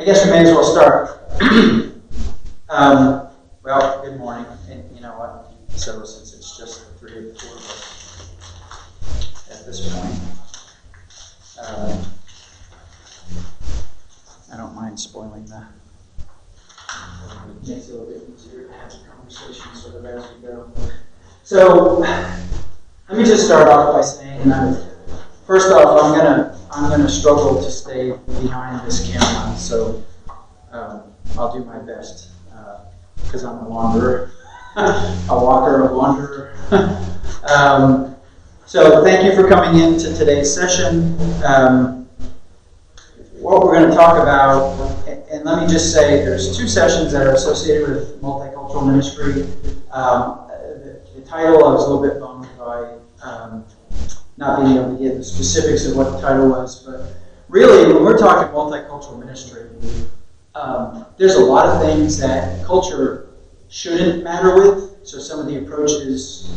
I guess we may as well start. Well, good morning. And you know what? So since it's just the three or four of us at this point, I don't mind spoiling the. It makes it a little bit easier to have the conversation sort of as we go. So let me just start off by saying, first off, I'm gonna struggle to stay behind this camera, so I'll do my best because I'm a wanderer, a walker, a wanderer. So thank you for coming into today's session. What we're going to talk about, and let me just say, there's two sessions that are associated with multicultural ministry. The title, I was a little bit bummed by not being able to get the specifics of what the title was, but really, when we're talking multicultural ministry, there's a lot of things that culture shouldn't matter with. So some of the approaches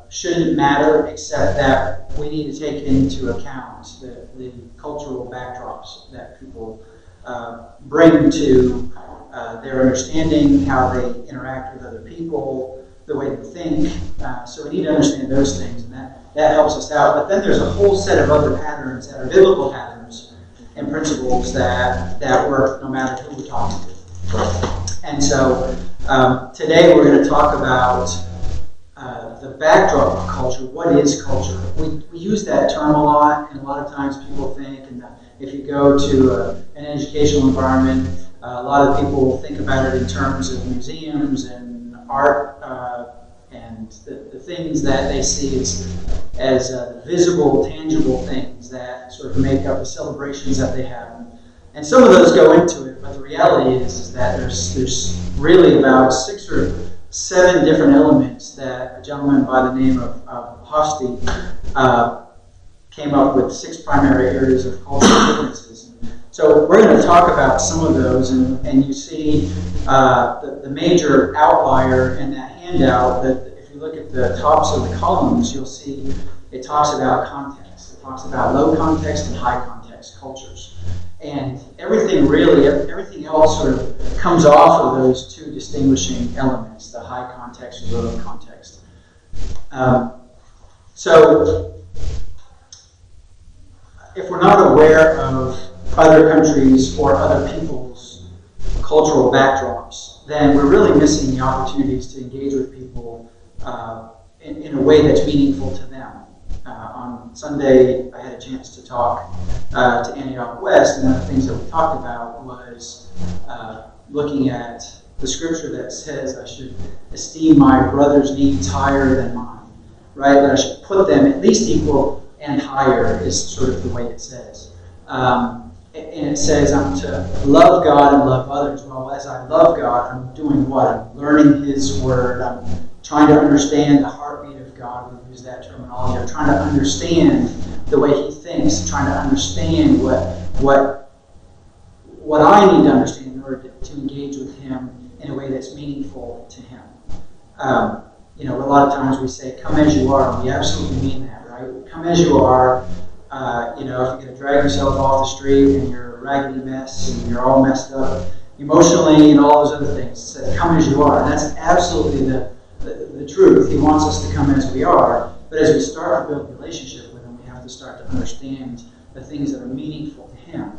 shouldn't matter, except that we need to take into account the cultural backdrops that people bring to their understanding, how they interact with other people, the way they think. So we need to understand those things, and that helps us out. But then there's a whole set of other patterns that are biblical patterns and principles that work no matter who we're talking to. And so today we're going to talk about the backdrop of culture. What is culture? We use that term a lot, and a lot of times people think, and if you go to an educational environment, a lot of people will think about it in terms of museums and art and the things that they see as visible, tangible things that sort of make up the celebrations that they have. And some of those go into it, but the reality is that there's really about 6 or 7 different elements that a gentleman by the name of Hofstede came up with 6 primary areas of cultural differences. So we're going to talk about some of those, and you see the major outlier in that handout, that if you look at the tops of the columns, you'll see it talks about context. It talks about low context and high context cultures. And everything else sort of comes off of those 2 distinguishing elements, the high context and low context. So if we're not aware of other countries or other people's cultural backdrops, then we're really missing the opportunities to engage with people in a way that's meaningful to them. On Sunday, I had a chance to talk to Antioch West, and one of the things that we talked about was looking at the scripture that says I should esteem my brother's needs higher than mine, right? That I should put them at least equal and higher is sort of the way it says. And it says I'm to love God and love others. Well, as I love God, I'm doing what? I'm learning His Word. I'm trying to understand the heartbeat of God. We use that terminology. I'm trying to understand the way He thinks, trying to understand what I need to understand in order to engage with Him in a way that's meaningful to Him. A lot of times we say, come as you are, and we absolutely mean that, right? Come as you are. If you're going to drag yourself off the street and you're a raggedy mess and you're all messed up emotionally and all those other things, it says, come as you are. And that's absolutely the truth. He wants us to come as we are. But as we start to build a relationship with Him, we have to start to understand the things that are meaningful to Him.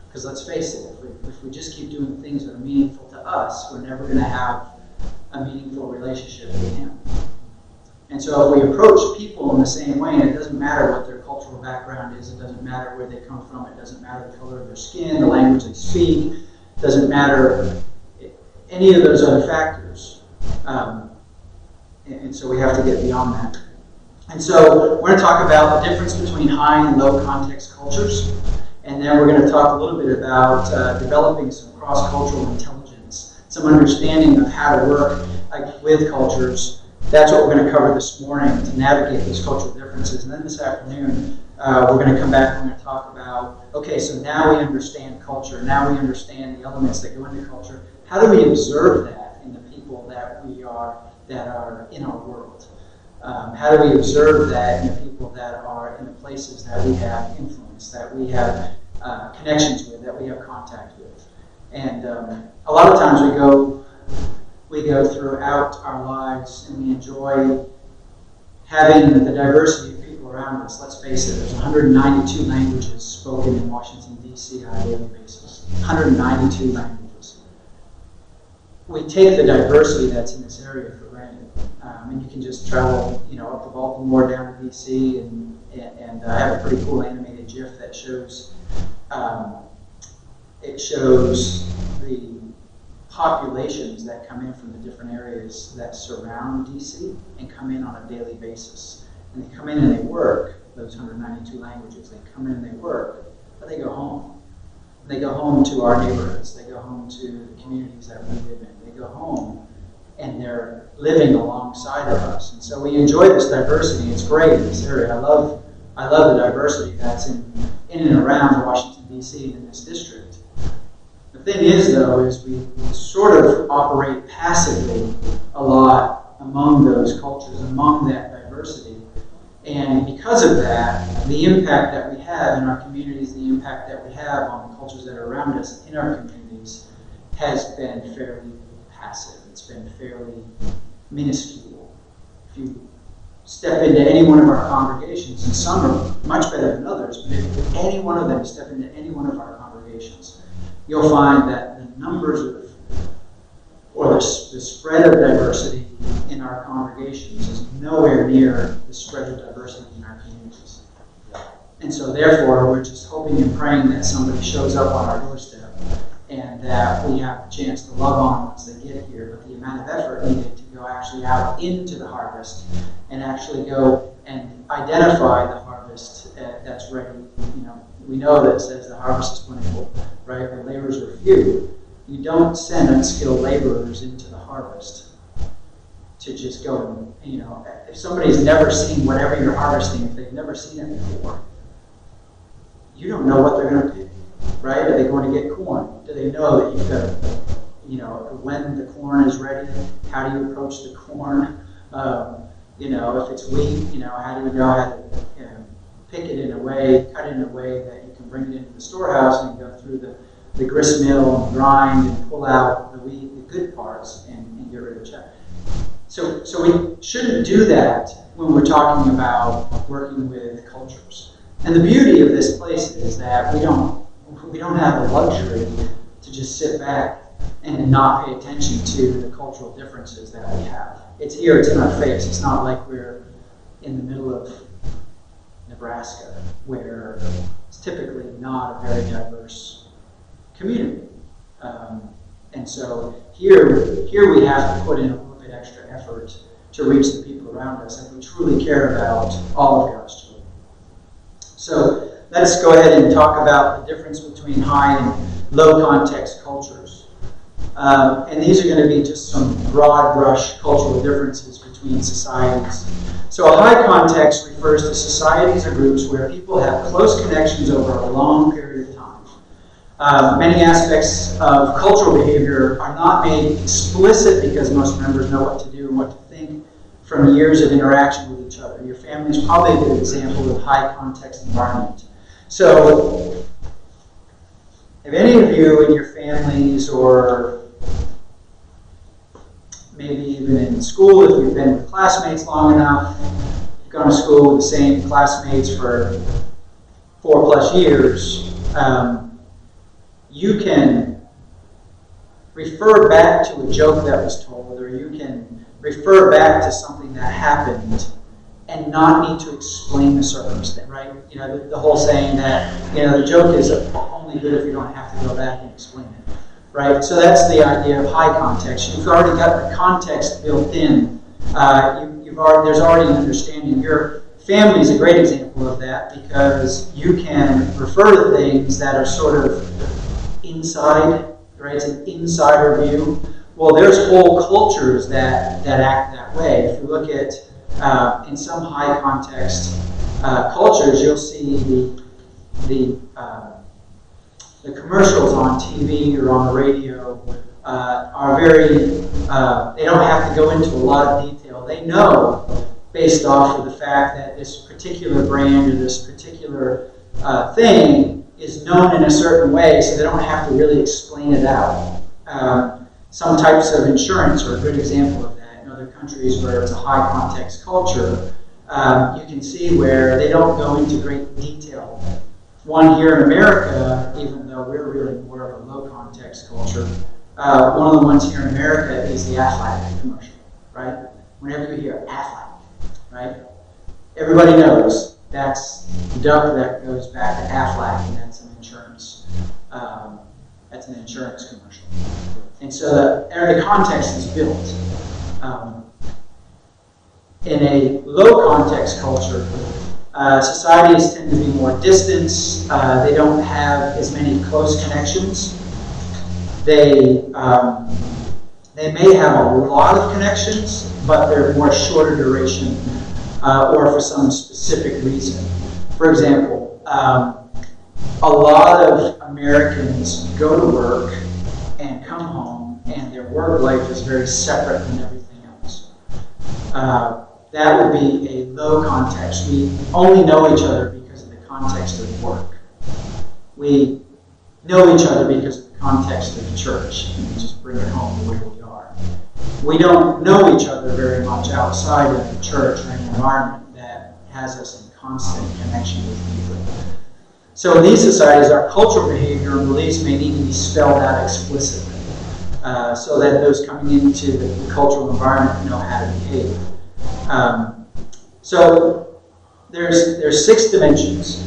Because let's face it, if we just keep doing the things that are meaningful to us, we're never going to have a meaningful relationship with Him. And so if we approach people in the same way, and it doesn't matter what their cultural background is, it doesn't matter where they come from, it doesn't matter the color of their skin, the language they speak, it doesn't matter any of those other factors. And so we have to get beyond that. And so we're going to talk about the difference between high and low context cultures. And then we're going to talk a little bit about developing some cross-cultural intelligence, some understanding of how to work with cultures. That's what we're going to cover this morning, to navigate those cultural differences. And then this afternoon, we're going to come back and we're going to talk about, okay, so now we understand culture. Now we understand the elements that go into culture. How do we observe that in the people that are in our world? How do we observe that in the people that are in the places that we have influence, that we have connections with, that we have contact with. And a lot of times we go throughout our lives and we enjoy having the diversity of people around us. Let's face it, there's 192 languages spoken in Washington, D.C. on a daily basis. 192 languages. We take the diversity that's in this area for granted. And you can just travel, up to Baltimore, down to D.C., and I have a pretty cool animated GIF that shows the populations that come in from the different areas that surround DC and come in on a daily basis. And they come in and they work, those 192 languages, they come in and they work, but they go home. They go home to our neighborhoods, they go home to the communities that we live in, they go home and they're living alongside of us. And so we enjoy this diversity. It's great in this area. I love the diversity that's in and around Washington, D.C. and in this district. The thing is, though, is we sort of operate passively a lot among those cultures, among that diversity. And because of that, the impact that we have in our communities, the impact that we have on the cultures that are around us in our communities has been fairly passive. It's been fairly minuscule. If you step into any one of our congregations, and some are much better than others, but if any one of them step into any one of our congregations, you'll find that the numbers or the spread of diversity in our congregations is nowhere near the spread of diversity in our communities. And so therefore, we're just hoping and praying that somebody shows up on our doorstep and that we have a chance to love on once they get here. But the amount of effort needed to go actually out into the harvest and actually go and identify the harvest that's ready. We know that it says the harvest is plentiful, right? The laborers are few. You don't send unskilled laborers into the harvest to just go and, if somebody's never seen whatever you're harvesting, if they've never seen it before, you don't know what they're going to pick, right? Are they going to get corn? Do they know that you've got to, when the corn is ready, how do you approach the corn? If it's wheat, how do you know how to pick it in a way, cut it in a way that you can bring it into the storehouse and go through the grist mill and grind and pull out the wheat, the good parts, and get rid of the chaff. So we shouldn't do that when we're talking about working with cultures. And the beauty of this place is that we don't have the luxury to just sit back and not pay attention to the cultural differences that we have. It's here, it's in our face. It's not like we're in the middle of Nebraska, where it's typically not a very diverse community. And so here we have to put in a little bit extra effort to reach the people around us, and we truly care about all of God's children. So let's go ahead and talk about the difference between high and low context cultures. And these are going to be just some broad brush cultural differences between societies. So a high context refers to societies or groups where people have close connections over a long period of time. Many aspects of cultural behavior are not made explicit because most members know what to do and what to think from years of interaction with each other. Your family is probably a good example of high context environment. So, have any of you in your families, or maybe even in school, if you've been with classmates long enough, you've gone to school with the same classmates for 4+ years, you can refer back to a joke that was told, or you can refer back to something that happened and not need to explain the circumstance, right? The whole saying that, the joke is only good if you don't have to go back and explain it, right? So that's the idea of high context. You've already got the context built in. There's already an understanding. Your family is a great example of that because you can refer to things that are sort of inside, right? It's an insider view. Well, there's whole cultures that act that way. If you look at in some high context cultures, you'll see the commercials on TV or on the radio are very. They don't have to go into a lot of detail. They know, based off of the fact that this particular brand or this particular thing is known in a certain way, so they don't have to really explain it out. Some types of insurance are a good example of that. In other countries where it's a high context culture, you can see where they don't go into great detail. One here in America, even though we're really more of a low context culture, one of the ones here in America is the Aflac commercial, right? Whenever you hear Aflac, right? Everybody knows that's the duck that goes back to Aflac, and that's an insurance. That's an insurance commercial. And so the context is built. In a low context culture, societies tend to be more distant. They don't have as many close connections. They may have a lot of connections, but they're more shorter duration or for some specific reason. For example, a lot of Americans go to work and come home, and their work life is very separate from everything else. That would be a low context. We only know each other because of the context of work. We know each other because of the context of the church, and we just bring it home to where we are. We don't know each other very much outside of the church or an environment that has us in constant connection with people. So in these societies, our cultural behavior and beliefs may need to be spelled out explicitly so that those coming into the cultural environment know how to behave. So there's 6 dimensions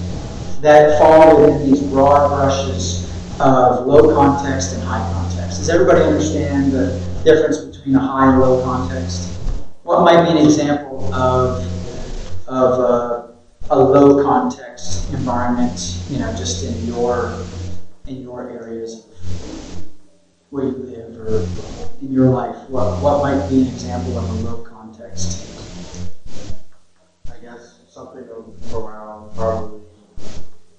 that fall within these broad brushes of low context and high context. Does everybody understand the difference between a high and low context? What might be an example of a low context environment, just in your areas where you live or in your life? What might be an example of a low context? I guess something around probably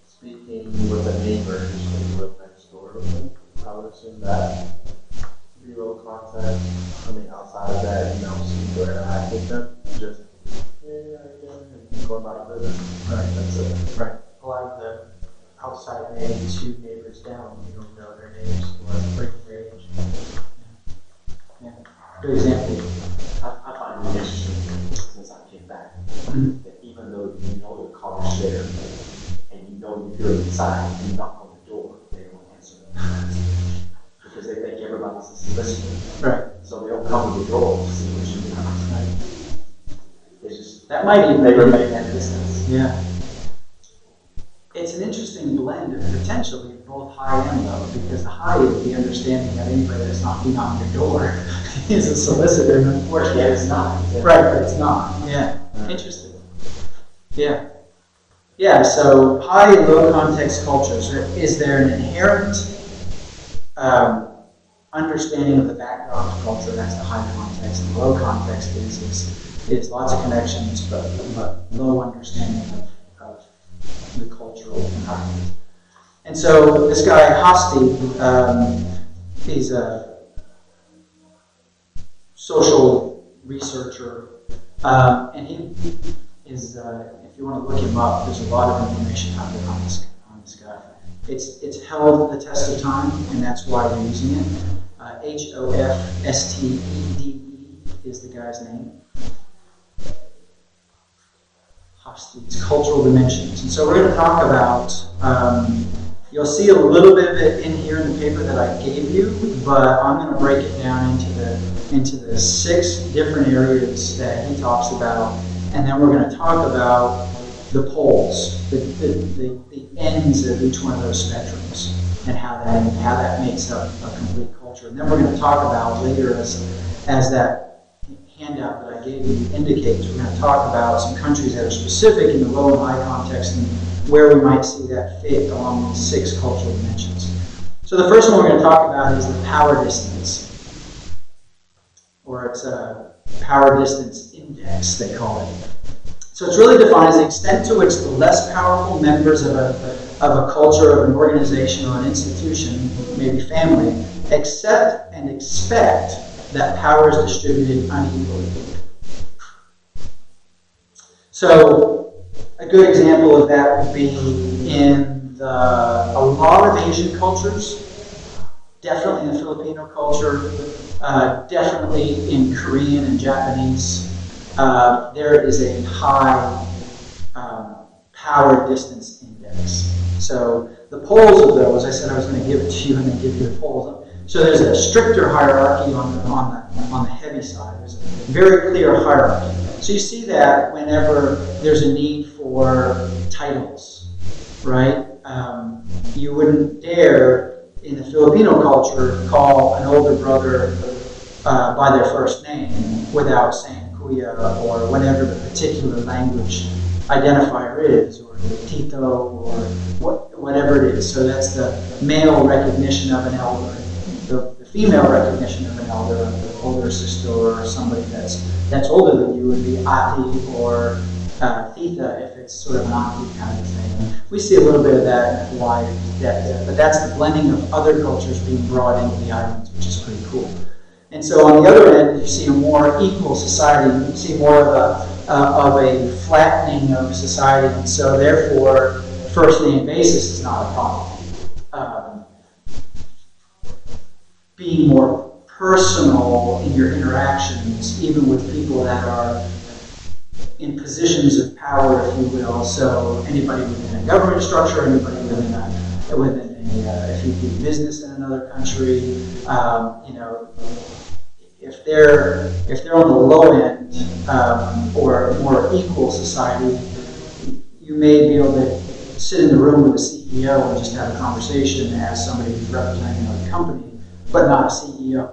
speaking with a neighbor who live next door to me. I would assume that be low context. I mean, outside of that, speak or interact with them. Just and go about our business. Right. That's it. Right. A lot of the outside maybe 2 neighbors down, you don't know their names or break their age. Yeah. Good example. I find it interesting since I came back that even though you know the car's there and you know you feel inside, you knock on the door, they don't answer them because they think everybody's just listening. Right. So they don't come to the door to see what you're doing. Right. It's just That might even they remain at distance. Yeah. It's an interesting blend of potentially both high and low, because the high is the understanding that anybody that's knocking on your door is a solicitor, and unfortunately it's not. Yeah. Right, but it's not. Yeah. Interesting. Yeah. Yeah, so high and low context cultures, is there an inherent understanding of the background of culture? That's the high context. And low context is lots of connections, but low understanding of the cultural environment. And so this guy, Hosti, he's a social researcher, and he is, if you want to look him up, there's a lot of information out there on this guy. It's held the test of time, and that's why we're using it. Hofstede is the guy's name. Hofstede's Cultural Dimensions. And so we're going to talk about, you'll see a little bit of it in here in the paper that I gave you, but I'm going to break it down into the 6 different areas that he talks about, and then we're going to talk about the poles, the ends of each one of those spectrums, and how that makes up a complete culture. And then we're going to talk about later, as that handout that I gave you indicates, we're going to talk about some countries that are specific in the low and high context and where we might see that fit along these 6 cultural dimensions. So the first one we're going to talk about is the power distance, or it's a power distance index, they call it. So it's really defined as the extent to which the less powerful members of a culture, of an organization, or an institution, maybe family, accept and expect that power is distributed unequally. So a good example of that would be in a lot of Asian cultures, definitely in the Filipino culture, definitely in Korean and Japanese, there is a high power distance index. So the poles of those, I said I was going to give it to you and then give you the poles. So there's a stricter hierarchy on the heavy side. There's a very clear hierarchy. So you see that whenever there's a need for titles, right? You wouldn't dare, in the Filipino culture, call an older brother by their first name without saying kuya or whatever the particular language identifier is, or tito, or whatever it is. So that's the male recognition of an elder. The female recognition of an elder, an older sister, or somebody that's older than you would be ati or tita, if it's sort of an auntie kind of thing. We see a little bit of that in Hawaii, but that's the blending of other cultures being brought into the islands, which is pretty cool. And so on the other end, you see a more equal society. You see more of a flattening of society, and so therefore, first name basis is not a problem. Being more personal in your interactions, even with people that are in positions of power, if you will. So anybody within a government structure, anybody within if you do business in another country, if they're on the low end or more equal society, you may be able to sit in the room with a CEO and just have a conversation as somebody who's representing another company, but not a CEO.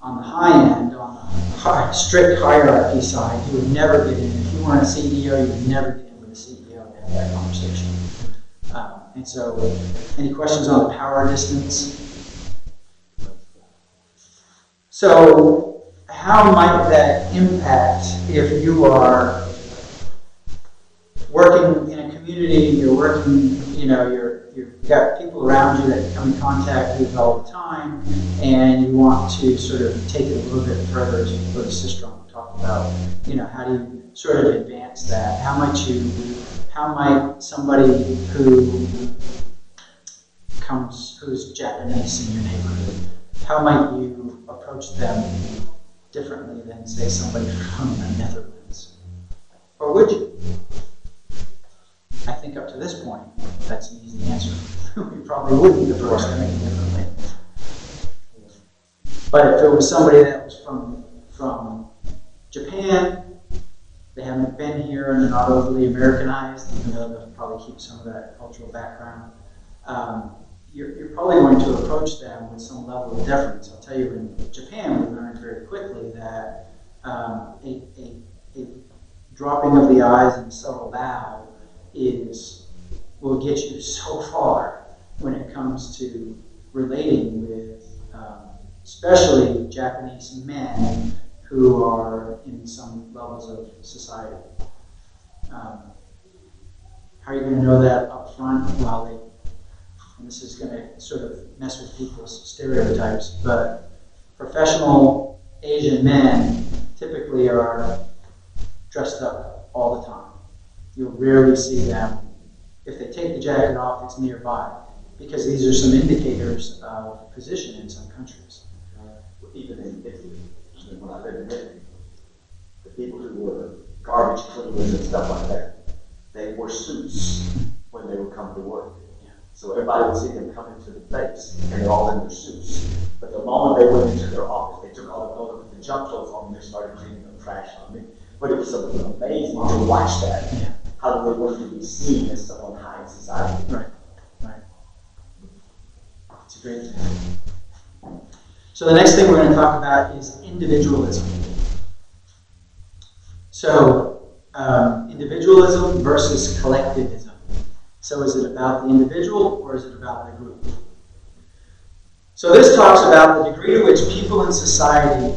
On the high end, on the strict hierarchy side, you would never get in. If you weren't a CEO, you would never get in with a CEO to have that conversation. And so, any questions on the power distance? So, how might that impact if you are working in a community, you're working, you've got people around you that you come in contact with all the time, and you want to sort of take it a little bit further, as what Sistrom talked about. How do you sort of advance that? How might somebody who's Japanese in your neighborhood, how might you approach them differently than, say, somebody from the Netherlands? Or would you? I think up to this point, that's an easy answer. We probably wouldn't approach them any differently. But if it was somebody that was from Japan, they haven't been here and they're not overly Americanized, even though they'll probably keep some of that cultural background, you're probably going to approach them with some level of deference. I'll tell you, in Japan, we learned very quickly that a dropping of the eyes and subtle bow will get you so far when it comes to relating with, especially Japanese men who are in some levels of society. How are you going to know that up front? And this is going to sort of mess with people's stereotypes, but professional Asian men typically are dressed up all the time. You'll rarely see them. If they take the jacket off, it's nearby, because these are some indicators of position in some countries. Even in Italy, when I lived in Italy, the people who were garbage cleaners and stuff like that, they wore suits when they would come to work. So everybody would see them come into the place, and they're all in their suits. But the moment they went into their office, they took all the junk clothes on, and they started cleaning up trash on me. But it was something amazing to watch that. Yeah. How do they want to be seen as someone high in society? Right. It's a great thing. So the next thing we're going to talk about is individualism. So individualism versus collectivism. So is it about the individual or is it about the group? So this talks about the degree to which people in society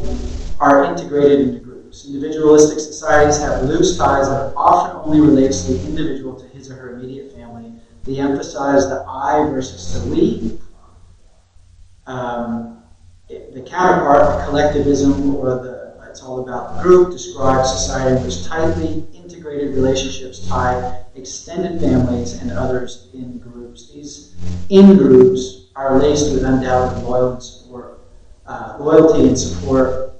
are integrated into groups. Individualistic societies have loose ties that often only relates the individual to his or her immediate family. They emphasize the I versus the we. The counterpart, the collectivism, or it's all about the group, describes society which tightly integrates created relationships tie extended families and others in groups. These in-groups are laced with undoubted loyalty and support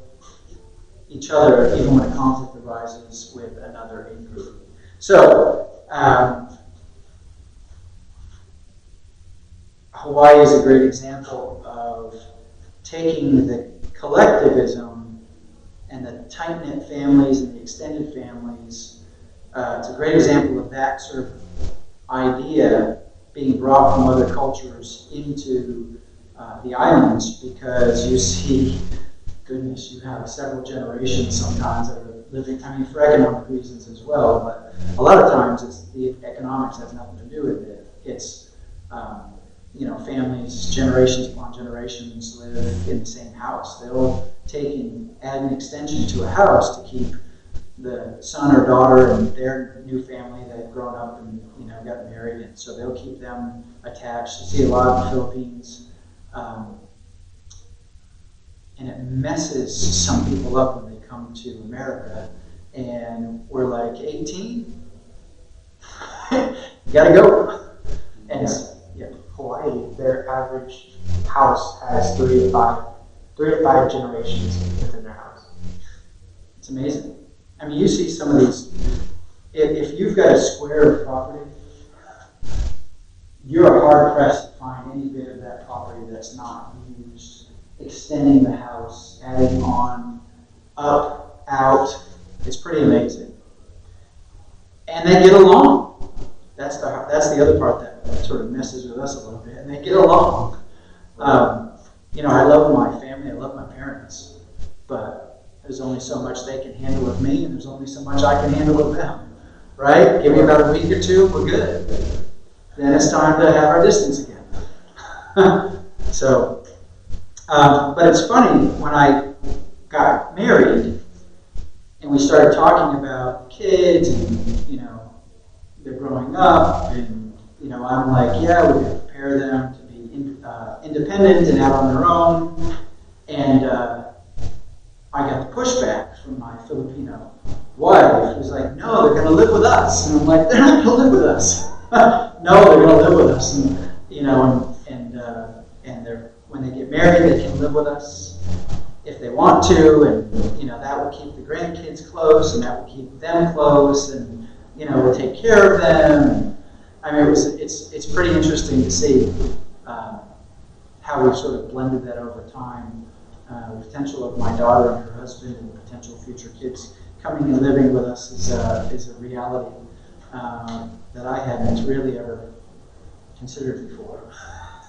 each other even when a conflict arises with another in-group. So, Hawaii is a great example of taking the collectivism and the tight-knit families and the extended families. It's a great example of that sort of idea being brought from other cultures into the islands, because you see, goodness, you have several generations sometimes that are living, I mean, for economic reasons as well, but a lot of times it's the economics has nothing to do with it. It's families, generations upon generations live in the same house. They'll take and add an extension to a house to keep the son or daughter and their new family that have grown up and got married, and so they'll keep them attached. You see a lot in the Philippines, and it messes some people up when they come to America, and we're like 18, you gotta go, and Hawaii, their average house has 3 to 5 generations within their house. It's amazing. I mean, you see some of these. If you've got a square of property, you're hard pressed to find any bit of that property that's not used. Extending the house, adding on, up, out. It's pretty amazing. And they get along. That's the other part that sort of messes with us a little bit. And they get along. I love my family. I love my parents. But there's only so much they can handle with me, and there's only so much I can handle with them. Right? Give me about a week or two, we're good. Then it's time to have our distance again. But it's funny, when I got married and we started talking about kids and, they're growing up, and, I'm like, yeah, we're going to prepare them to be independent and out on their own. And I got the pushback from my Filipino wife. She was like, no, they're going to live with us. And I'm like, they're not going to live with us. No, they're going to live with us. And, and they're, when they get married, they can live with us if they want to. And, that will keep the grandkids close, and that will keep them close. And, we'll take care of them. I mean, it's pretty interesting to see how we've sort of blended that over time. The potential of my daughter and her husband and potential future kids coming and living with us is a reality that I hadn't really ever considered before.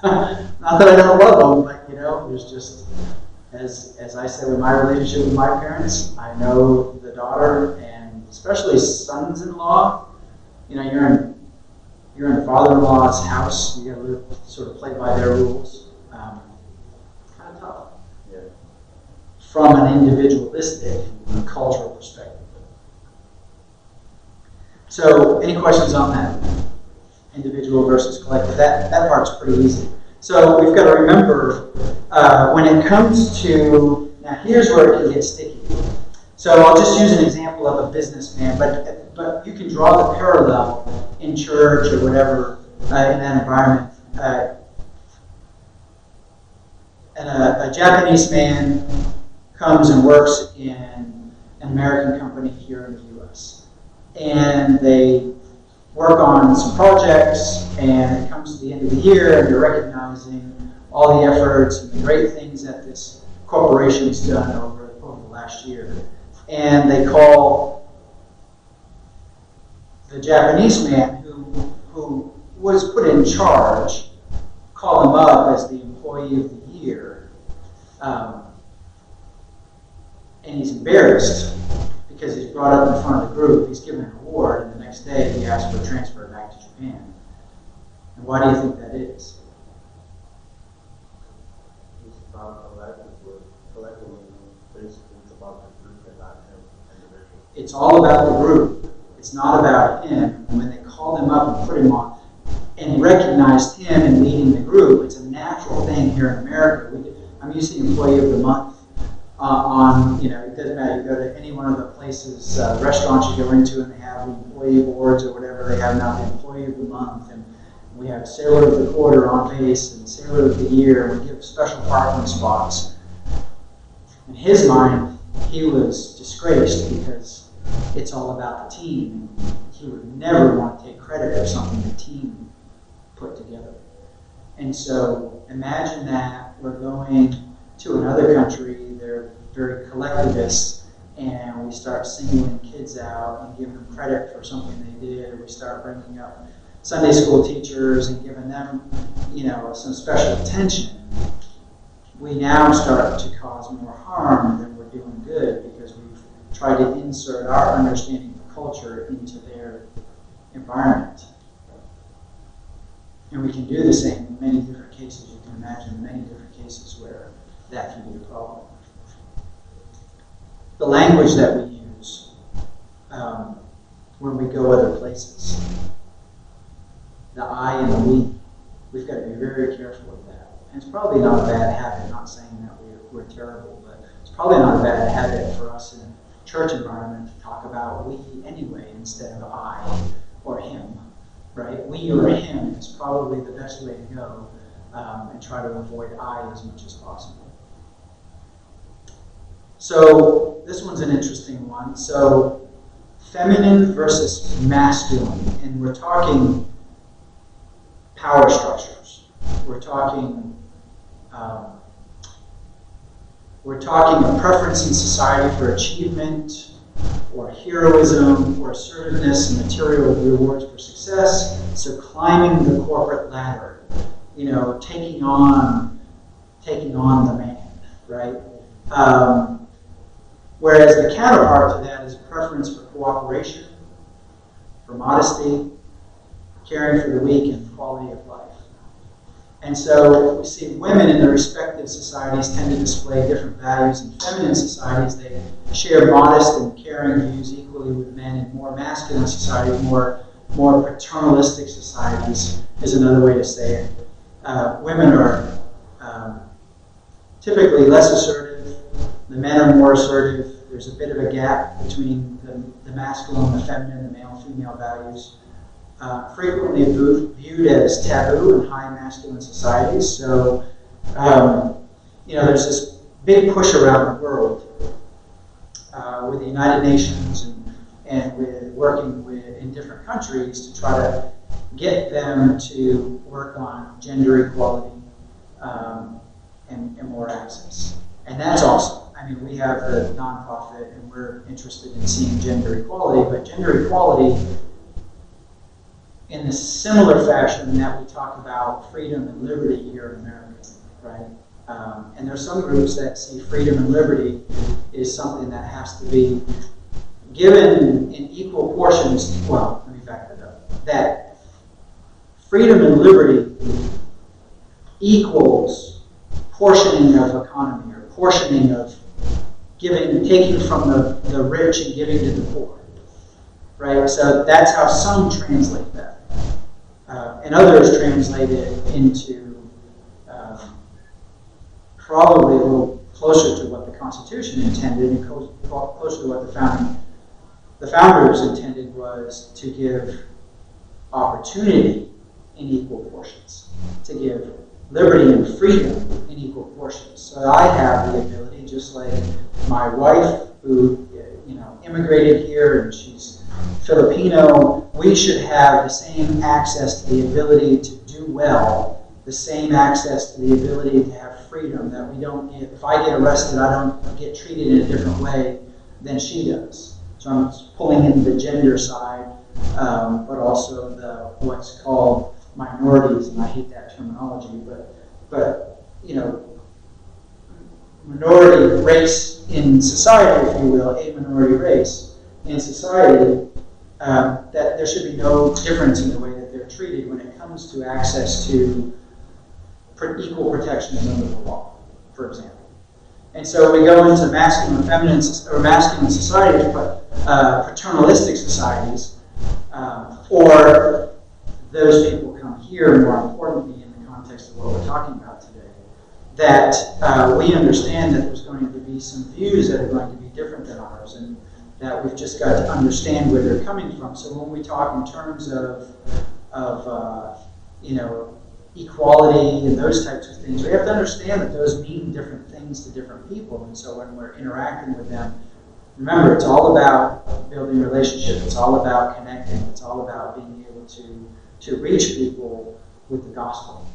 Not that I don't love them, but there's just, as I said with my relationship with my parents, I know the daughter, and especially sons-in-law. You're in the father-in-law's house. You got to sort of play by their rules. Kind of tough. Yeah. From an individualistic, cultural perspective. So, any questions on that? Individual versus collective. That part's pretty easy. So we've got to remember when it comes to, now here's where it can get sticky. So I'll just use an example of a businessman, but you can draw the parallel in church or whatever in that environment. And a Japanese man comes and works in an American company here in the U.S. And they work on some projects, and it comes to the end of the year, and they're recognizing all the efforts and the great things that this corporation's done over the last year. And they call the Japanese man who was put in charge, call him up as the employee of the year, and he's embarrassed because he's brought up in front of the group, he's given an award, and the next day he asks for a transfer back to Japan. And why do you think that is? It's about collectively, basically it's about the group and not him individually. It's all about the group. It's not about him. And when they called him up and put him on and recognized him in leading the group, it's a natural thing here in America. I'm used to Employee of the Month. it doesn't matter, you go to any one of the places, restaurants you go into, and they have the employee awards or whatever they have now, the employee of the month, and we have sailor of the quarter on base and sailor of the year, and we give special parking spots. In his mind, he was disgraced because it's all about the team. He would never want to take credit for something the team put together. And so imagine that we're going to another country, they're very collectivist, and we start singling kids out and giving them credit for something they did, or we start bringing up Sunday school teachers and giving them, some special attention. We now start to cause more harm than we're doing good because we've tried to insert our understanding of culture into their environment. And we can do the same in many different cases. You can imagine many different cases where that can be a problem. The language that we use when we go other places, the I and the we, we've got to be very careful with that. And it's probably not a bad habit, not saying that we're terrible, but it's probably not a bad habit for us in a church environment to talk about we anyway instead of I or him, right? We or him is probably the best way to go and try to avoid I as much as possible. So this one's an interesting one. So feminine versus masculine, and we're talking power structures. We're talking a preference in society for achievement, or heroism, or assertiveness and material rewards for success. So climbing the corporate ladder, taking on the man, right? Whereas the counterpart to that is a preference for cooperation, for modesty, caring for the weak, and quality of life. And so we see women in their respective societies tend to display different values. In feminine societies, they share modest and caring views equally with men. In more masculine societies, more paternalistic societies is another way to say it. Women are typically less assertive. The men are more assertive. There's a bit of a gap between the masculine and the feminine, the male-female values. Frequently viewed as taboo in high masculine societies. So, there's this big push around the world with the United Nations and with working in different countries to try to get them to work on gender equality and more access. And that's awesome. I mean, we have the nonprofit and we're interested in seeing gender equality, but gender equality in a similar fashion that we talk about freedom and liberty here in America, right? And there's some groups that see freedom and liberty is something that has to be given in equal portions. Well, let me back that up. That freedom and liberty equals portioning of economy or portioning of taking from the rich and giving to the poor, right? So that's how some translate that. And others translate it into probably a little closer to what the Constitution intended and closer to what the founders intended was to give opportunity in equal portions, to give liberty and freedom in equal portions. So I have the ability, just like my wife who immigrated here and she's Filipino, we should have the same access to the ability to do well, the same access to the ability to have freedom, that we don't get, if I get arrested, I don't get treated in a different way than she does. So I'm pulling in the gender side, but also the what's called minorities, and I hate that terminology, but minority race in society, if you will, a minority race in society, that there should be no difference in the way that they're treated when it comes to access to equal protections under the law, for example. And so we go into masculine and feminine, or masculine societies, but paternalistic societies, or those people come here, more importantly in the context of what we're talking about today, that we understand that there's going to be some views that are going to be different than ours, and that we've just got to understand where they're coming from. So when we talk in terms of equality and those types of things, we have to understand that those mean different things to different people. And so when we're interacting with them, remember, it's all about building relationships. It's all about connecting. It's all about being able to reach people with the gospel.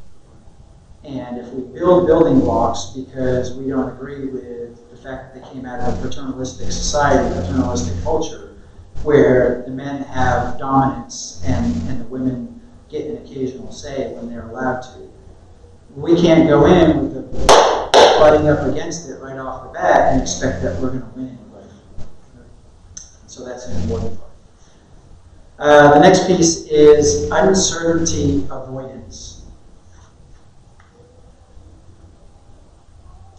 And if we build building blocks because we don't agree with the fact that they came out of a paternalistic society, paternalistic culture, where the men have dominance and the women get an occasional say when they're allowed to, we can't go in with the butting up against it right off the bat and expect that we're going to win anybody. So that's an important part. The next piece is uncertainty avoidance.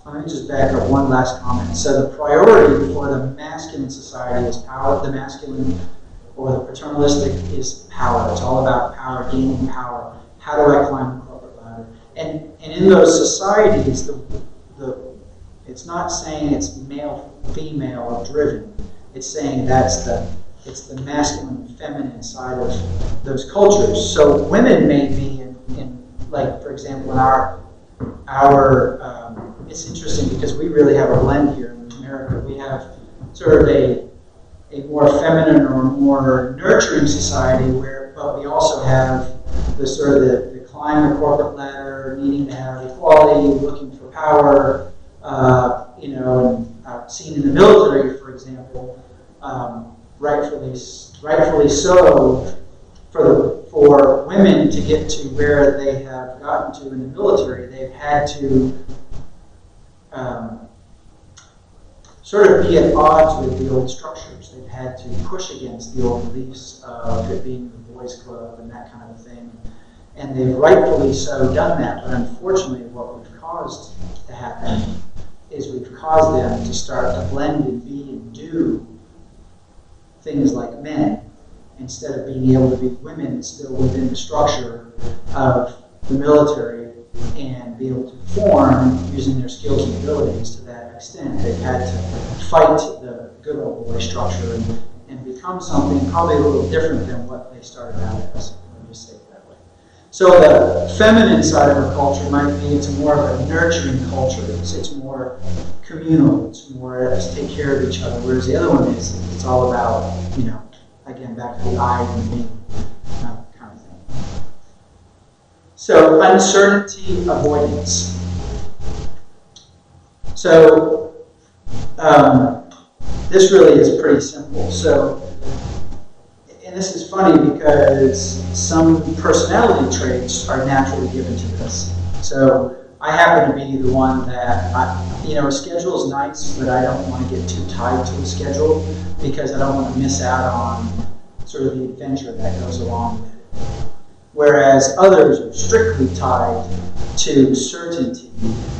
Let me just back up one last comment. So the priority for the masculine society is power. The masculine or the paternalistic is power. It's all about power, gaining power. How do I climb the corporate ladder? And in those societies, it's not saying it's male, female driven. It's saying it's the masculine and feminine side of those cultures. So women may be in like, for example, in our it's interesting because we really have a blend here in America. We have sort of a more feminine or more nurturing society but we also have the sort of the climb the corporate ladder, needing to have equality, looking for power, and I've seen in the military, for example, rightfully so, for women to get to where they have gotten to in the military, they've had to sort of be at odds with the old structures. They've had to push against the old beliefs of it being the boys' club and that kind of thing. And they've rightfully so done that, but unfortunately what we've caused to happen is we've caused them to start to blend and be and do things like men, instead of being able to be women still within the structure of the military and be able to perform using their skills and abilities to that extent. They've had to fight the good old boy structure and become something probably a little different than what they started out as. Let me just say it that way. So the feminine side of our culture might be it's more of a nurturing culture. It's more communal. It's more let's take care of each other. Whereas the other one is it's all about, again, back to the I and me kind of thing. So uncertainty avoidance. So this really is pretty simple. So, and this is funny because some personality traits are naturally given to this. So I happen to be the one that, a schedule is nice, but I don't want to get too tied to a schedule because I don't want to miss out on sort of the adventure that goes along with it. Whereas others are strictly tied to certainty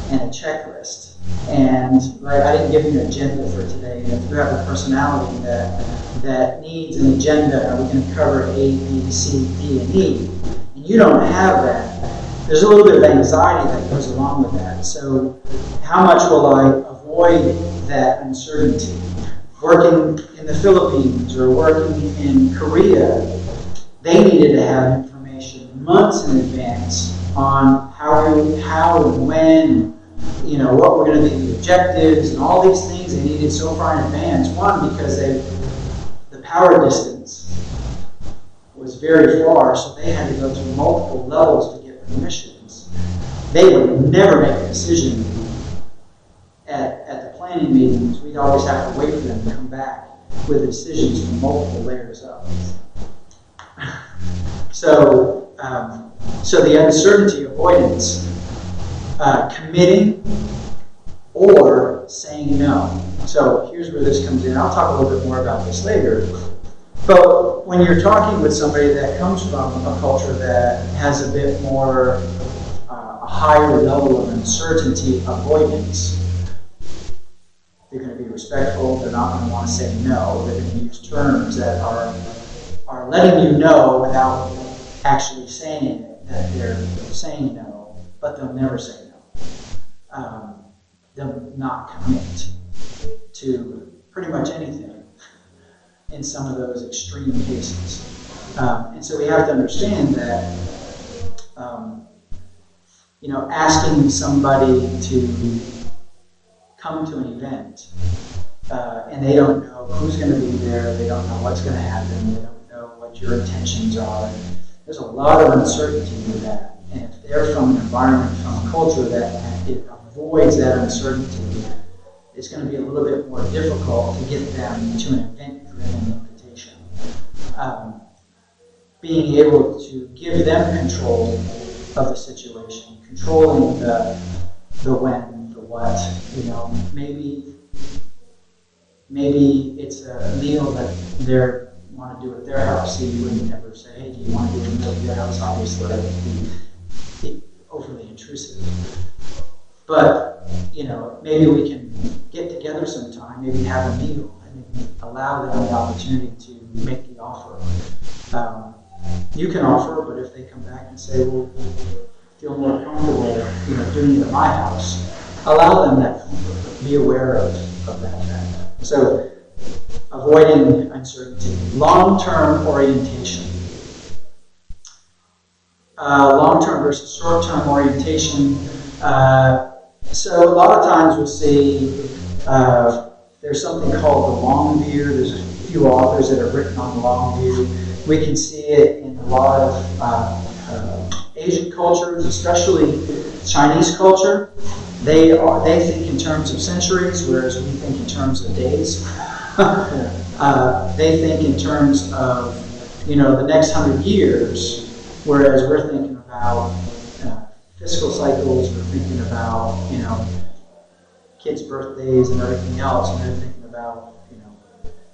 and a checklist. And I didn't give you an agenda for today. If you have a personality that needs an agenda, are we going to cover A, B, C, D, and E? And you don't have that. There's a little bit of anxiety that goes along with that. So how much will I avoid that uncertainty? Working in the Philippines or working in Korea, they needed to have information months in advance on how and when, what were going to be the objectives and all these things they needed so far in advance. One, because the power distance was very far, so they had to go through multiple levels to get permissions. They would never make a decision at the planning meetings. We'd always have to wait for them to come back with decisions from multiple layers up. So the uncertainty avoidance, committing or saying no. So here's where this comes in. I'll talk a little bit more about this later. But when you're talking with somebody that comes from a culture that has a bit more, a higher level of uncertainty avoidance, they're going to be respectful. They're not going to want to say no. They're going to use terms that are letting you know without actually saying it, that they're saying no, but they'll never say no. them not commit to pretty much anything in some of those extreme cases. And so we have to understand that, asking somebody to come to an event and they don't know who's going to be there, they don't know what's going to happen, they don't know what your intentions are. There's a lot of uncertainty with that. And if they're from an environment, from a culture that it avoids that uncertainty, it's going to be a little bit more difficult to get them to an event-driven invitation. Being able to give them control of the situation, controlling the when, the what, maybe it's a meal that they want to do at their house, so you wouldn't ever say, hey, do you want to do a meal at your house? Obviously, that would be overly intrusive. But, maybe we can get together sometime, maybe have a meal, and allow them the opportunity to make the offer. You can offer, but if they come back and say, well, feel more comfortable, doing it at my house, allow them that comfort. Be aware of that fact. So, avoiding uncertainty. Long-term orientation. Long-term versus short-term orientation. So a lot of times we'll see there's something called the long view. There's a few authors that have written on the long view. We can see it in a lot of Asian cultures, especially Chinese culture. They think in terms of centuries, whereas we think in terms of days. They think in terms of the next 100 years, whereas we're thinking about fiscal cycles. We're thinking about kids' birthdays and everything else, and they're thinking about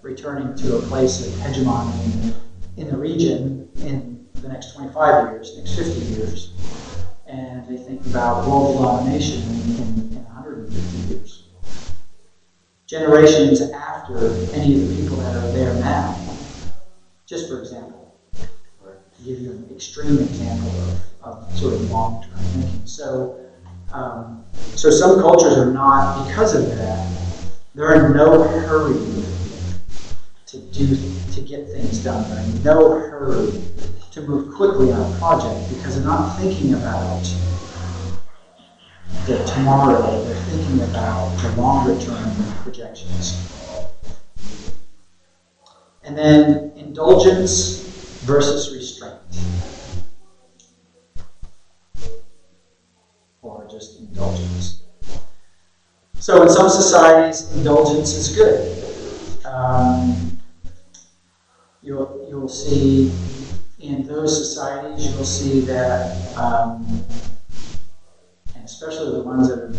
returning to a place of hegemony in the region in the next 25 years, next 50 years, and they think about global domination in 150 years. Generations after any of the people that are there now, just for example, to give you an extreme example of sort of long-term thinking. So some cultures are not, because of that, they're in no hurry to get things done. They're in no hurry to move quickly on a project because they're not thinking about the tomorrow, they're thinking about the longer term projections. And then indulgence versus restraint. Or just indulgence. So in some societies, indulgence is good. You'll see in those societies, you'll see that, and especially the ones that are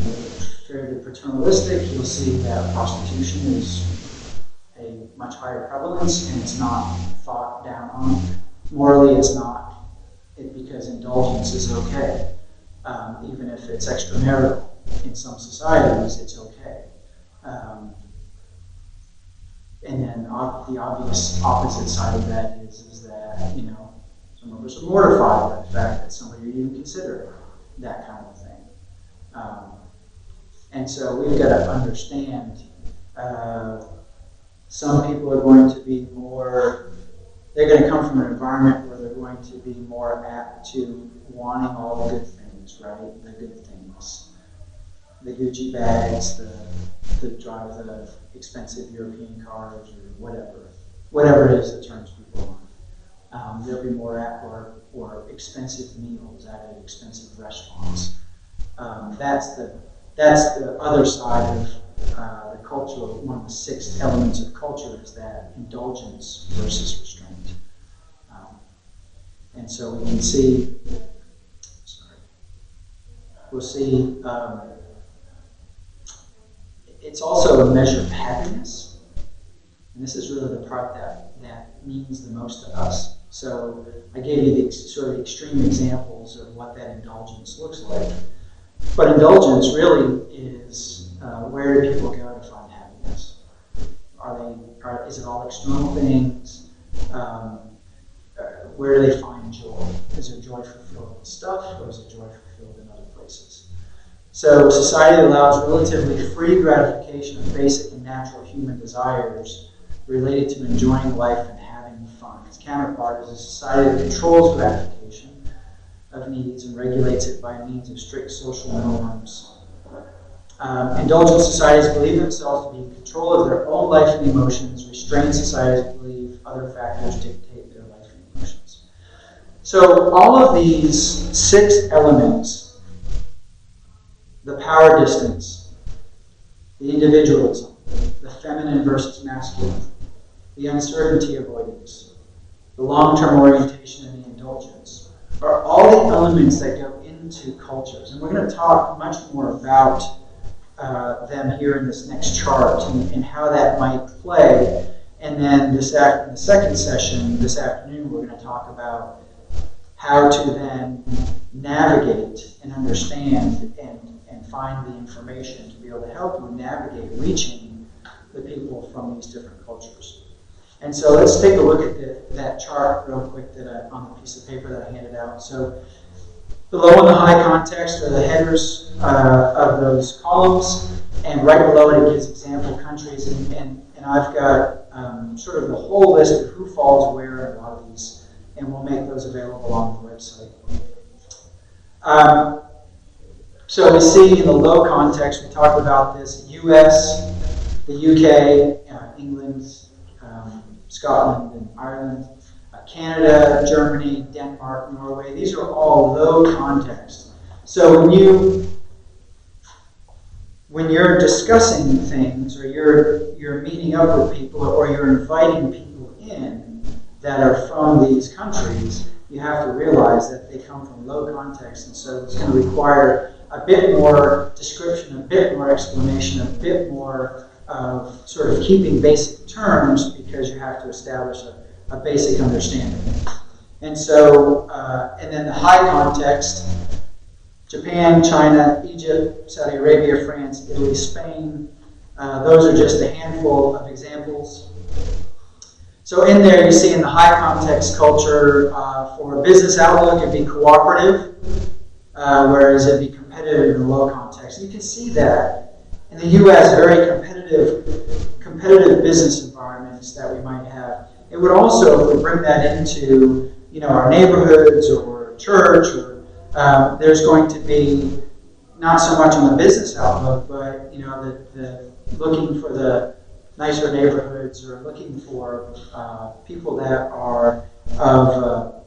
fairly paternalistic, you'll see that prostitution is a much higher prevalence and it's not thought down on. Morally, it's not, because indulgence is okay. Even if it's extramarital. In some societies, it's okay. And then the obvious opposite side of that is that, some of us are mortified by the fact that somebody would even consider that kind of thing. And so we've got to understand some people are going to be more, they're going to come from an environment where they're going to be more apt to wanting all the good things, right? The good things. The Gucci bags, the drive the expensive European cars, or whatever it is that turns people on. They'll be more apt or expensive meals at expensive restaurants. That's the other side of the culture. One of the 6 elements of culture is that indulgence versus restraint. And so we can see. We'll see. It's also a measure of happiness, and this is really the part that means the most to us. So I gave you the sort of extreme examples of what that indulgence looks like. But indulgence really is where do people go to find happiness? Is it all external things? Where do they find joy? Is there joy fulfilled in stuff, or is it joy fulfilled in other places? So society allows relatively free gratification of basic and natural human desires related to enjoying life and having fun. Its counterpart is a society that controls gratification of needs and regulates it by means of strict social norms. Indulgent societies believe themselves to be in control of their own life and emotions. Restrained societies believe other factors dictate their life and emotions. So all of these 6 elements, the power distance, the individualism, the feminine versus masculine, the uncertainty avoidance, the long-term orientation, and the indulgence, are all the elements that go into cultures. And we're going to talk much more about them here in this next chart and how that might play. And then in the second session this afternoon, we're going to talk about how to then navigate and understand and find the information to be able to help you navigate reaching the people from these different cultures. And so let's take a look at that chart real quick on the piece of paper that I handed out. So the low and the high context are the headers of those columns, and right below it gives example countries, and I've got sort of the whole list of who falls where in a lot of these, and we'll make those available on the website. So we see in the low context, we talked about this, US, the UK, England, Scotland and Ireland, Canada, Germany, Denmark, Norway. These are all low context. So when you're discussing things, or you're meeting up with people, or you're inviting people in that are from these countries, you have to realize that they come from low context, and so it's going to require a bit more description, a bit more explanation, a bit more of sort of keeping basic terms, because you have to establish a basic understanding. And so, and then the high context, Japan, China, Egypt, Saudi Arabia, France, Italy, Spain, those are just a handful of examples. So in there you see in the high context culture, for a business outlook it'd be cooperative, whereas it'd be competitive in the low context. You can see that in the US, very competitive business environments that we might have. It would also, if we bring that into our neighborhoods or church, or there's going to be not so much on the business outlook, but the looking for the nicer neighborhoods, or looking for people that are of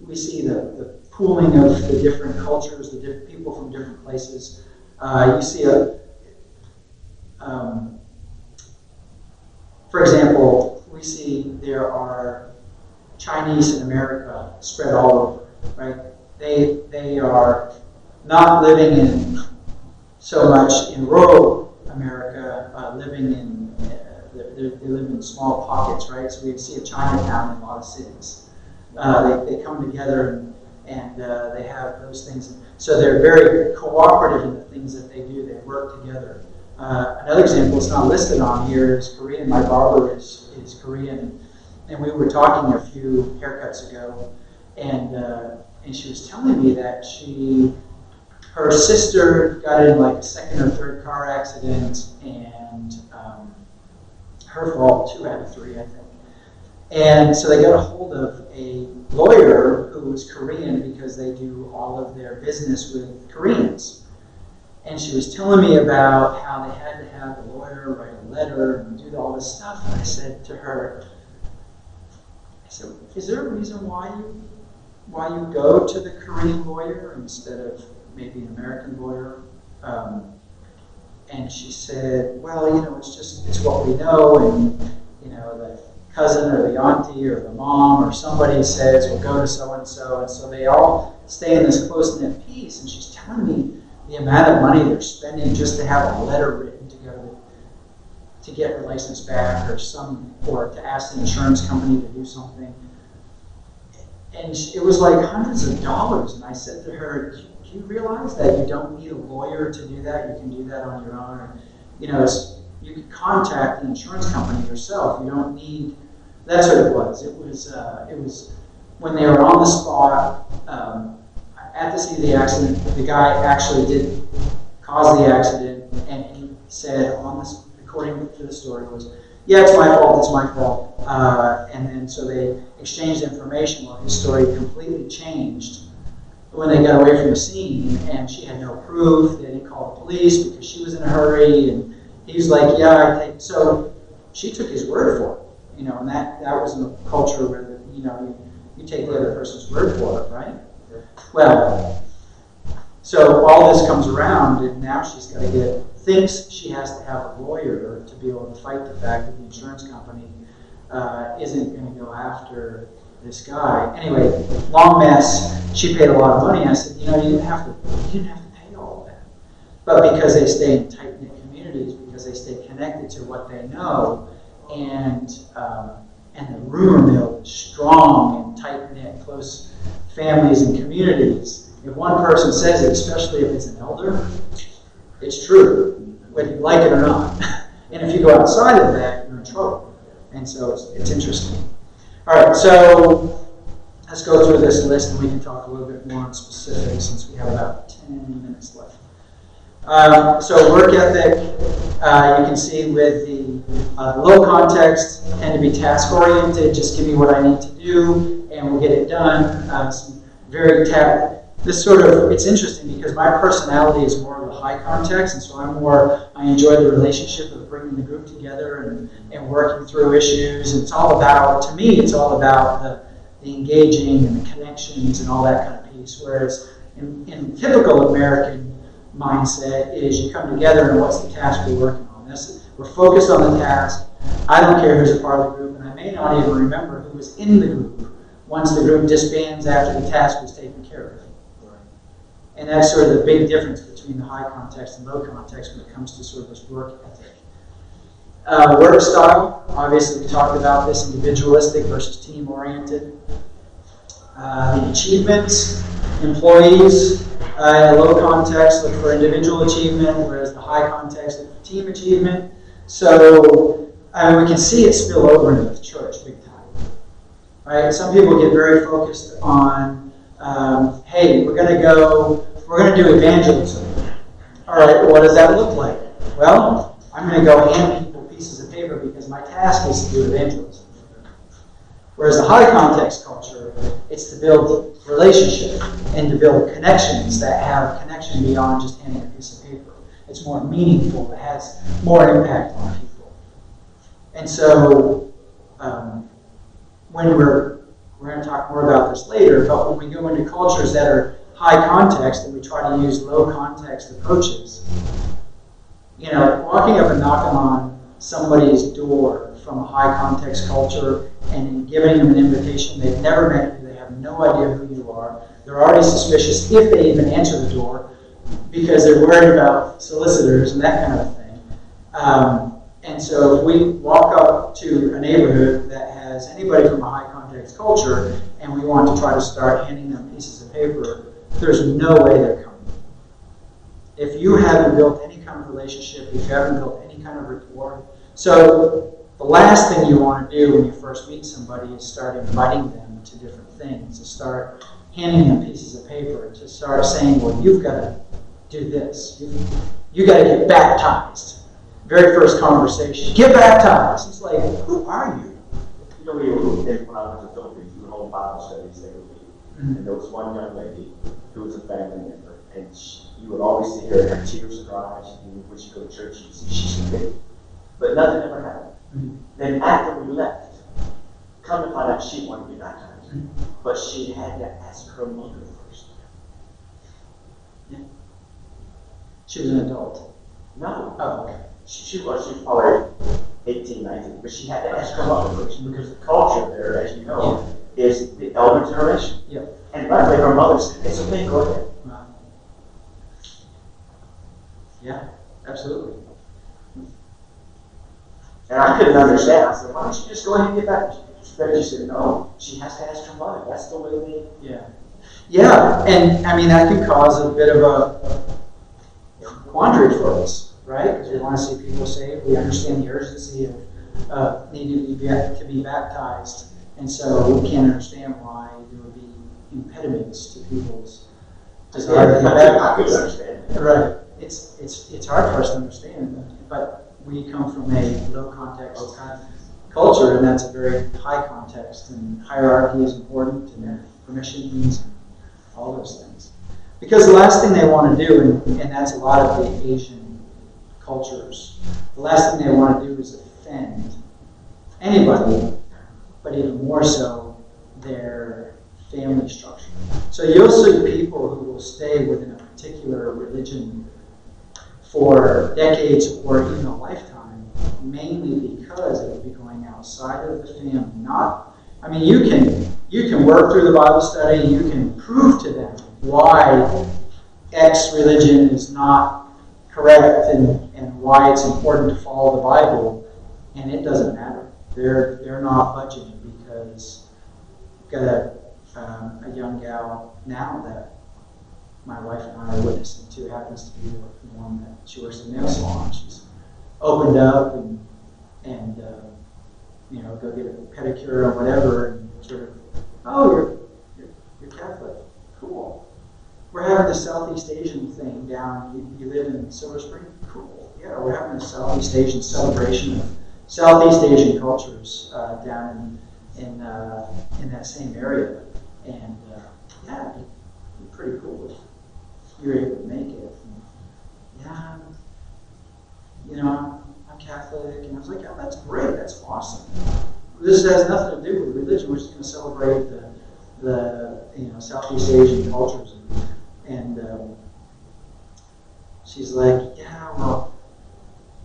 we see the pooling of the different cultures, the different people from different places. You see for example, we see there are Chinese in America spread all over, right? They are not living in so much in rural America, living in they live in small pockets, right? So we see a Chinatown in a lot of cities. They come together and they have those things. So they're very cooperative in the things that they do. They work together. Another example, it's not listed on here, is Korean. My barber is Korean, and we were talking a few haircuts ago, and she was telling me that her sister got in like a second or third car accident, and her fault, 2 out of 3, I think. And so they got a hold of a lawyer who was Korean, because they do all of their business with Koreans. And she was telling me about how they had to have the lawyer write a letter and do all this stuff. And I said to her, is there a reason why you go to the Korean lawyer instead of maybe an American lawyer? And she said, well, it's what we know, and the cousin or the auntie or the mom or somebody says, well, go to so-and-so, and so they all stay in this close-knit piece. And she's telling me the amount of money they're spending just to have a letter written to get her license back, or to ask the insurance company to do something. And it was like hundreds of dollars. And I said to her, do you realize that you don't need a lawyer to do that? You can do that on your own. You can contact the insurance company yourself. You don't need. That's what it was. It was when they were on the spot. at the scene of the accident, the guy actually did cause the accident, and he said on this, according to the story, was, yeah, it's my fault, and then so they exchanged information. Well, his story completely changed when they got away from the scene, and she had no proof. They didn't call the police because she was in a hurry, and he was like, yeah, I think so. She took his word for it, you know, and that was in a culture where, you know, you take the other person's word for it, right? Well, so all this comes around, and now she's got to thinks she has to have a lawyer to be able to fight the fact that the insurance company isn't going to go after this guy. Anyway, long mess. She paid a lot of money. I said, you know, you didn't have to pay all of that. But because they stay in tight-knit communities, because they stay connected to what they know, and the rumor mill is strong and tight-knit, close families and communities. If one person says it, especially if it's an elder, it's true, whether you like it or not. And if you go outside of that, you're in trouble. And so it's interesting. All right, so let's go through this list, and we can talk a little bit more on specifics since we have about 10 minutes left. So work ethic, you can see with the low context, tend to be task-oriented, just give me what I need to do, and we'll get it done. Some very this sort of, it's interesting because my personality is more of the high context, and so I enjoy the relationship of bringing the group together and working through issues. And it's all about, to me, it's all about the engaging and the connections and all that kind of piece. Whereas in typical American mindset is you come together and what's the task we're working on. We're focused on the task. I don't care who's a part of the group, and I may not even remember who was in the group once the group disbands after the task was taken care of. And that's sort of the big difference between the high context and low context when it comes to sort of this work ethic. Work style, obviously we talked about this, individualistic versus team-oriented. The achievements, employees, in low context look for individual achievement, whereas the high context look for team achievement. So we can see it spill over into the church big time. Right? Some people get very focused on hey, we're going to do evangelism. All right, what does that look like? Well, I'm going to go hand people pieces of paper because my task is to do evangelism. Whereas the high context culture, it's to build relationship and to build connections that have connection beyond just handing a piece of paper. It's more meaningful, it has more impact on people. And so, when we're going to talk more about this later, but when we go into cultures that are high context and we try to use low context approaches, you know, walking up and knocking on somebody's door from a high context culture and giving them an invitation, they've never met you, they have no idea who you are, they're already suspicious if they even answer the door because they're worried about solicitors and that kind of thing. And so if we walk up to a neighborhood that has anybody from a high context culture and we want to try to start handing them pieces of paper, there's no way they're coming. If you haven't built any kind of relationship, if you haven't built any kind of rapport, so the last thing you want to do when you first meet somebody is start inviting them to different things, to start handing them pieces of paper, to start saying, well, you've got to do this. You got to get baptized. Very first conversation, get baptized. It's like, who are you? You know, when I went to Philippines, we would hold Bible studies every week. Mm-hmm. And there was one young lady who was a family member, and you would always see her have tears in her eyes. When she go to church, you see she's convicted. But nothing ever happened. Mm-hmm. Then after we left, come to find out she wanted to be baptized. Mm-hmm. But she had to ask her mother first. Yeah. She was an adult. No. Oh, okay. She was probably 18, 19, but she had to ask her mother first because the culture there, as you know, is the elder generation. Yeah. And luckily her mother said, it's okay, go ahead. Wow. Yeah, absolutely. And I couldn't understand. I said, why don't you just go ahead and get back? She said, no, she has to ask her mother. That's the way they... Yeah. Yeah, and I mean, that can cause a bit of a quandary for us, right? Because we want to see people saved. We understand the urgency of needing to be baptized. And so we can't understand why there would be impediments to people's Just hard to get back. I could understand. Right. It's hard for us to understand, but we come from a low context culture, and that's a very high context, and hierarchy is important, and permissions, and all those things. Because the last thing they want to do, and that's a lot of the Asian cultures, the last thing they want to do is offend anybody, but even more so their family structure. So you'll see people who will stay within a particular religion for decades or even a lifetime, mainly because it would be going outside of the family. You can work through the Bible study, you can prove to them why X religion is not correct and why it's important to follow the Bible, and it doesn't matter. They're not budging because I've got a young gal now that my wife and I are witnessing to, happens to be the one that she works in the nail salon. She's opened up and go get a pedicure or whatever, and sort of, oh, you're Catholic, cool. We're having the Southeast Asian thing down. You live in Silver Spring, cool. Yeah, we're having a Southeast Asian celebration of Southeast Asian cultures down in that same area, and yeah, it'd be pretty cool if you were able to make it. And, yeah, I'm Catholic, and I was like, oh, that's great, that's awesome. This has nothing to do with religion. We're just going to celebrate the Southeast Asian cultures, and she's like, yeah, well,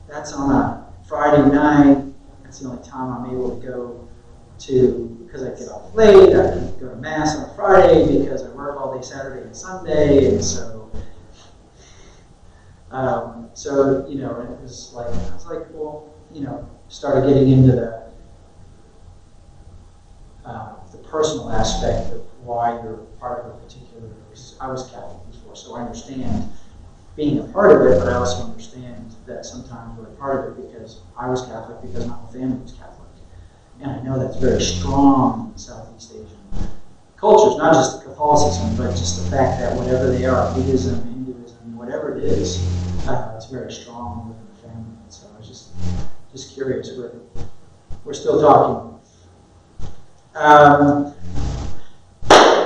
that's on a Friday night. That's the only time I'm able to go to, because I get off late. I can go to Mass on a Friday because I work all day Saturday and Sunday, and so it was like, I was like, well, started getting into the personal aspect of why you're part of a particular. I was Catholic before, so I understand being a part of it, but I also understand that sometimes we're a part of it because I was Catholic, because my whole family was Catholic. And I know that's very strong in Southeast Asian cultures, not just Catholicism, but just the fact that whatever they are, Buddhism, Hinduism, whatever it is, it's very strong within the family. And so I was just curious. We're still talking.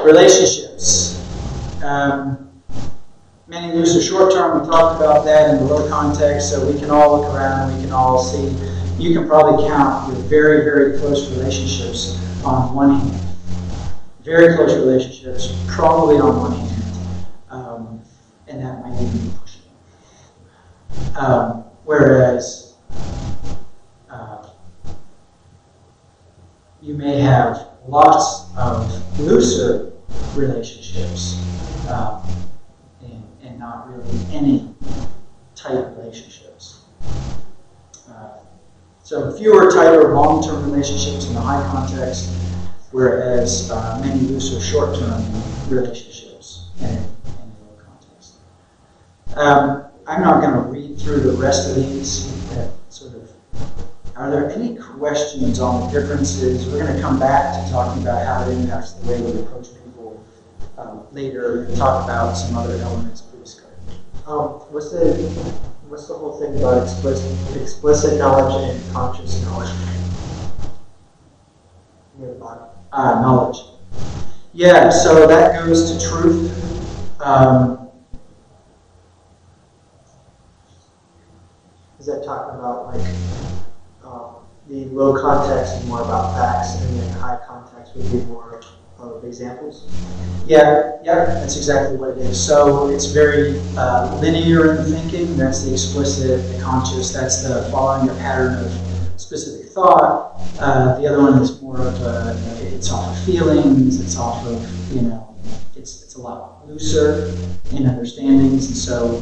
Relationships. Many loose or short term, we talked about that in the low context, so we can all look around and we can all see. You can probably count your very, very close relationships on one hand. Very close relationships, probably on one hand. And that might even be pushing it. Whereas you may have lots of looser relationships and not really any tight relationships. So fewer tighter long-term relationships in the high context, whereas many looser short-term relationships in the low context. I'm not going to read through the rest of these. Are there any questions on the differences? We're going to come back to talking about how it impacts the way we approach people later and talk about some other elements of this code. What's the whole thing about explicit knowledge and conscious knowledge? Near the bottom. Knowledge. Yeah, so that goes to truth. Is that talking about the low context is more about facts, and then high context would be more of examples? Yeah, that's exactly what it is. So it's very linear in thinking. That's the explicit, the conscious. That's the following a pattern of specific thought. The other one is more of it's off of feelings. It's off of it's a lot looser in understandings, and so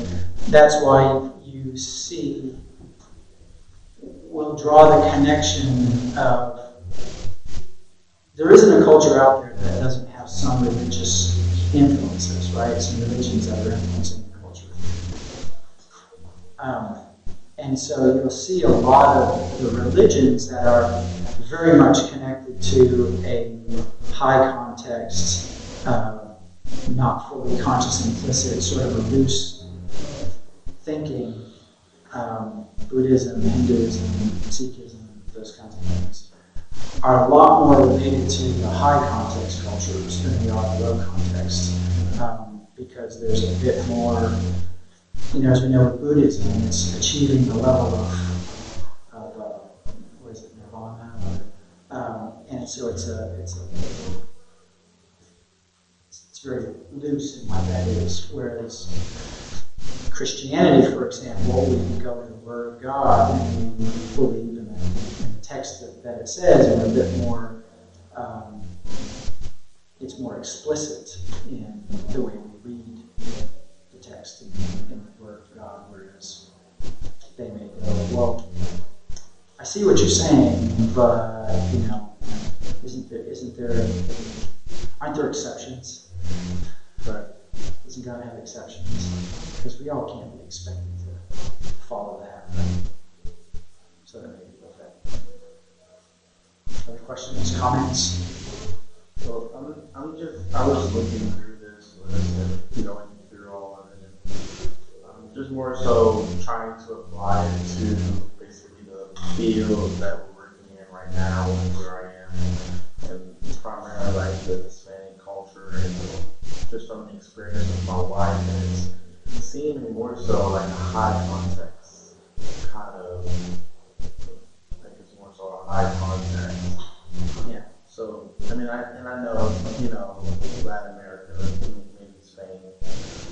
that's why you see. We'll draw the connection of there isn't a culture out there that doesn't have some religious influences, right? Some religions that are influencing the culture. And so you'll see a lot of the religions that are very much connected to a high context not fully conscious, implicit, sort of a loose thinking, Buddhism, Hinduism, Sikhism, those kinds of things, are a lot more related to the high context cultures than they are the low context, because there's a bit more, as we know with Buddhism, it's achieving the level of what is it, nirvana, and so it's very loose in what that is, whereas Christianity, for example, we can go to the Word of God and we believe in the text that it says, and a bit more, it's more explicit in the way we read the text in the Word of God, whereas they may go, well, I see what you're saying, but, aren't there exceptions? But doesn't God have exceptions? Because we all can't be expected to follow that. Right? So that may be okay. Other questions, comments? So I was looking through this list and going through all of it, and just more so trying to apply it to basically the field that we're working in right now and where I am, and primarily like the Hispanic culture, and just from the experience with my wife, and it's seeing more so like a high context kind of, like it's more so a high context. Yeah. So, I mean, I know, Latin America, maybe Spain,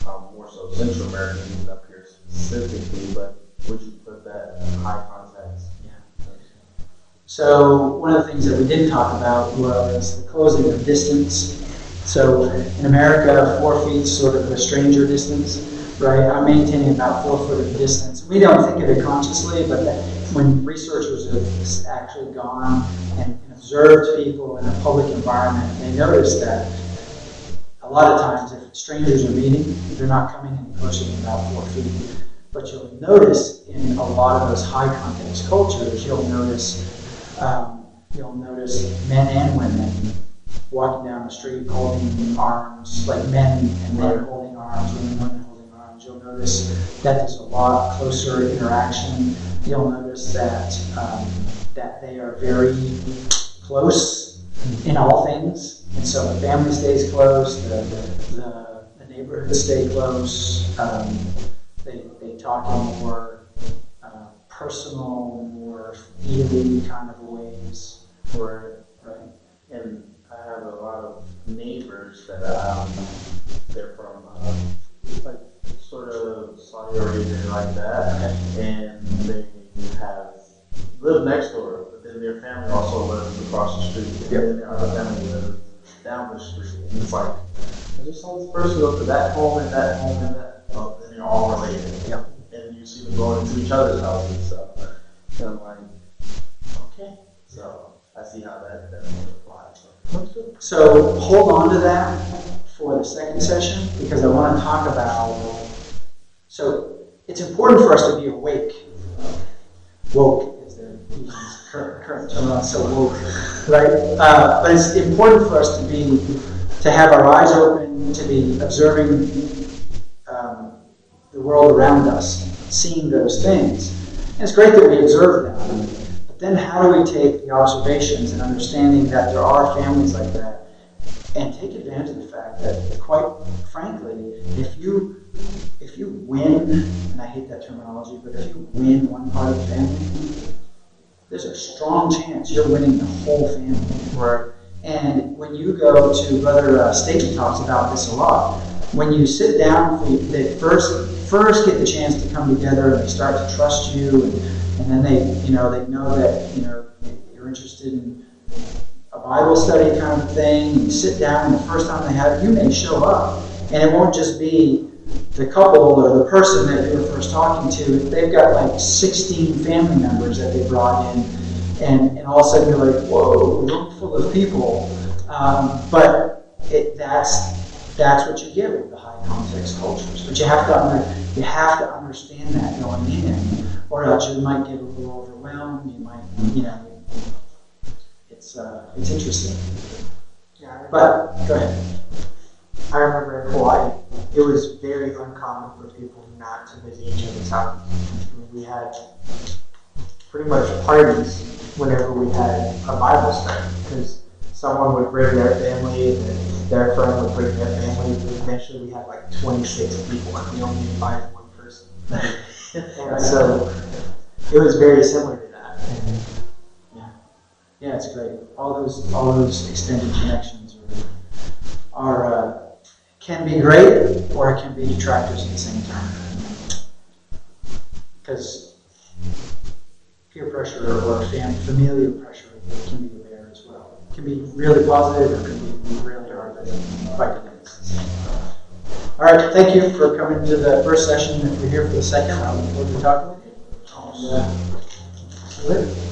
more so Central America, even up here specifically, but would you put that in high context? Yeah. So, one of the things that we didn't talk about was the closing of distance. So, in America, 4 feet is sort of a stranger distance, right? I'm maintaining about 4 foot of distance. We don't think of it consciously, but when researchers have actually gone and observed people in a public environment, they notice that a lot of times if strangers are meeting, they're not coming any closer than about 4 feet. But you'll notice in a lot of those high context cultures, you'll notice men and women walking down the street holding arms, like men and men holding arms, women and women holding arms. You'll notice that there's a lot closer interaction. You'll notice that that they are very close in all things, and so the family stays close, the neighborhoods stay close. They talk in more personal, more feeling kind of ways. Right. And I have a lot of neighbors that they're from like sort of Saudi Arabia like that, and they live next door, but then their family also lives across the street, and then their other family lives down the street. And it's like, I just saw this person go to that home and that home and that, then they're all related. Yeah. And you see them going into each other's houses and stuff. And I'm like, okay. So I see how that applies. So hold on to that for the second session, because I want to talk about, so it's important for us to be awake. Woke is the current term, so woke, right? But it's important for us to have our eyes open, to be observing the world around us, seeing those things. And it's great that we observe them, but then how do we take the observations and understanding that there are families like that, and take advantage of the fact that, quite frankly, if you win, and I hate that terminology, but if you win one part of the family, there's a strong chance you're winning the whole family. Right. And when you go to, Brother Staten talks about this a lot, when you sit down, they first get the chance to come together and they start to trust you, and then they know that you're interested in a Bible study kind of thing, and you sit down, and the first time they have it, you may show up, and it won't just be the couple or the person that you were first talking to. They've got like 16 family members that they brought in, and all of a sudden you're like, whoa, room full of people. But that's what you get with the high context cultures. But you have to understand that going in, or else you might get a little overwhelmed. You might, it's interesting. Yeah, But go ahead. I remember in Hawaii, it was very uncommon for people not to visit each other's houses. I mean, we had pretty much parties whenever we had a Bible study, because someone would bring their family, and then their friend would bring their family, and eventually we had like 26 people, and we only invited one person. And so it was very similar to that. Yeah, it's great. All those extended connections can be great, or it can be detractors at the same time. Because peer pressure or familial pressure can be there as well. It can be really positive, or it can be really hard to fight against. All right, thank you for coming to the first session. If you're here for the second, I look forward to talking with you. Absolutely.